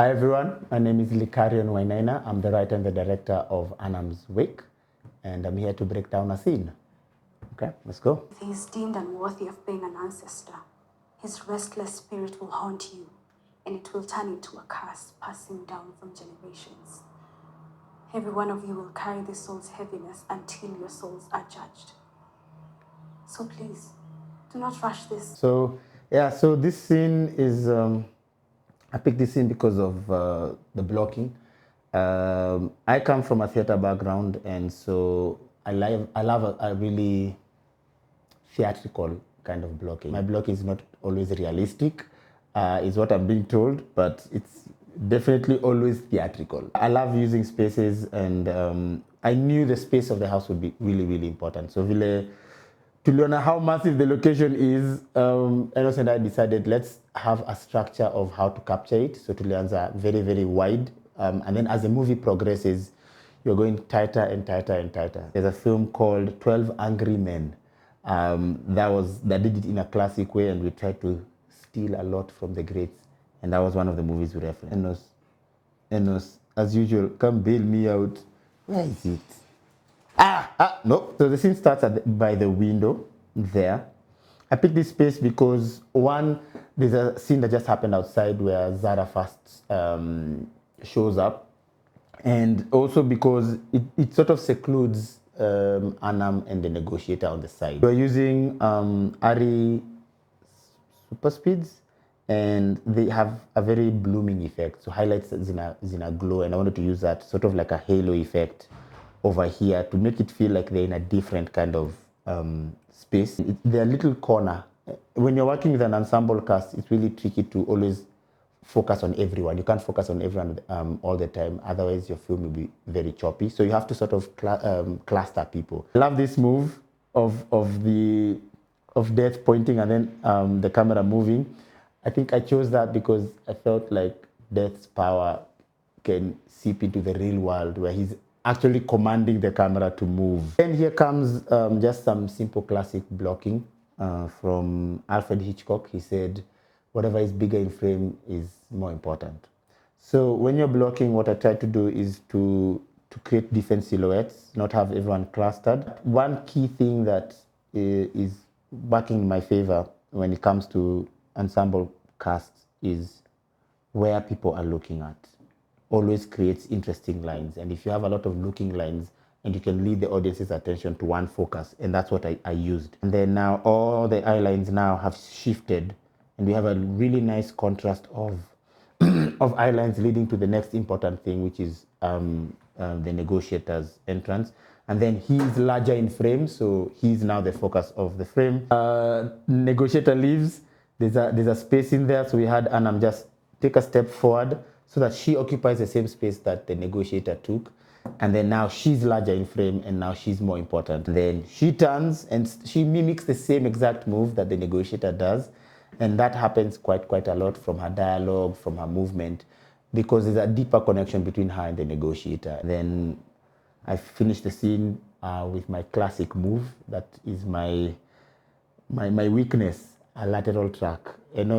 Hi everyone, my name is Likarion Wainaina. I'm the writer and the director of ANAM'S WAKE, and I'm here to break down a scene. Okay, let's go. If he is deemed unworthy of being an ancestor, his restless spirit will haunt you, and it will turn into a curse passing down from generations. Every one of you will carry this soul's heaviness until your souls are judged. So please, do not rush this. So this scene is, I picked this scene because of the blocking. I come from a theater background, and so I love a really theatrical kind of blocking. My blocking is not always realistic, is what I'm being told, but it's definitely always theatrical. I love using spaces, and I knew the space of the house would be really, really important. So to learn how massive the location is, Enos and I decided let's have a structure of how to capture it. So Tulians are very, very wide. And then as the movie progresses, you're going tighter and tighter and tighter. There's a film called 12 Angry Men that did it in a classic way, and we tried to steal a lot from the greats. And that was one of the movies we referenced. Enos, as usual, come bail me out. Where is it? No. So the scene starts by the window there. I picked this space because one, there's a scene that just happened outside where Zara first shows up, and also because it sort of secludes Anam and the negotiator on the side. We're using Ari super speeds, and they have a very blooming effect, so highlights Zina glow, and I wanted to use that sort of like a halo effect over here to make it feel like they're in a different kind of space. They're a little corner. When you're working with an ensemble cast, it's really tricky to always focus on everyone. You can't focus on everyone all the time, otherwise your film will be very choppy. So you have to sort of cluster people. I love this move of Death pointing and then the camera moving. I think I chose that because I felt like Death's power can seep into the real world where he's actually commanding the camera to move. And here comes just some simple classic blocking from Alfred Hitchcock. He said, whatever is bigger in frame is more important. So when you're blocking, what I try to do is to create different silhouettes, not have everyone clustered. One key thing that is working in my favor when it comes to ensemble casts is where people are looking at. Always creates interesting lines, and if you have a lot of looking lines, and you can lead the audience's attention to one focus, and that's what I used. And then now all the eye lines now have shifted, and we have a really nice contrast of of eye lines leading to the next important thing, which is the negotiator's entrance. And then he's larger in frame, so he's now the focus of the frame. Negotiator leaves. There's a space in there, so we had Anam just take a step forward, so that she occupies the same space that the negotiator took. And then now she's larger in frame, and now she's more important. Then she turns and she mimics the same exact move that the negotiator does. And that happens quite a lot from her dialogue, from her movement, because there's a deeper connection between her and the negotiator. Then I finish the scene with my classic move that is my weakness, a lateral track. And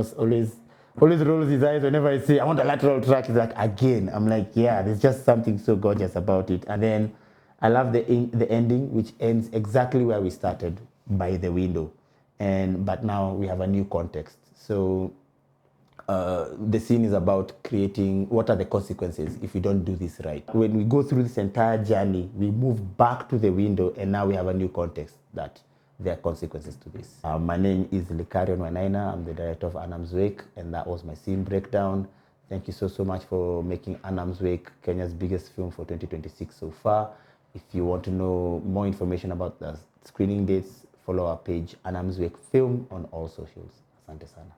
always rolls his eyes whenever I say, I want a lateral track. He's like, again. I'm like, yeah, there's just something so gorgeous about it. And then I love the ending, which ends exactly where we started, by the window. But now we have a new context. So the scene is about creating what are the consequences if we don't do this right. When we go through this entire journey, we move back to the window, and now we have a new context that there are consequences to this. My name is Likarion Wainaina. I'm the director of ANAM'S WAKE, and that was my scene breakdown. Thank you so much for making ANAM'S WAKE Kenya's biggest film for 2026 so far. If you want to know more information about the screening dates, follow our page ANAM'S WAKE Film on all socials. Asante sana.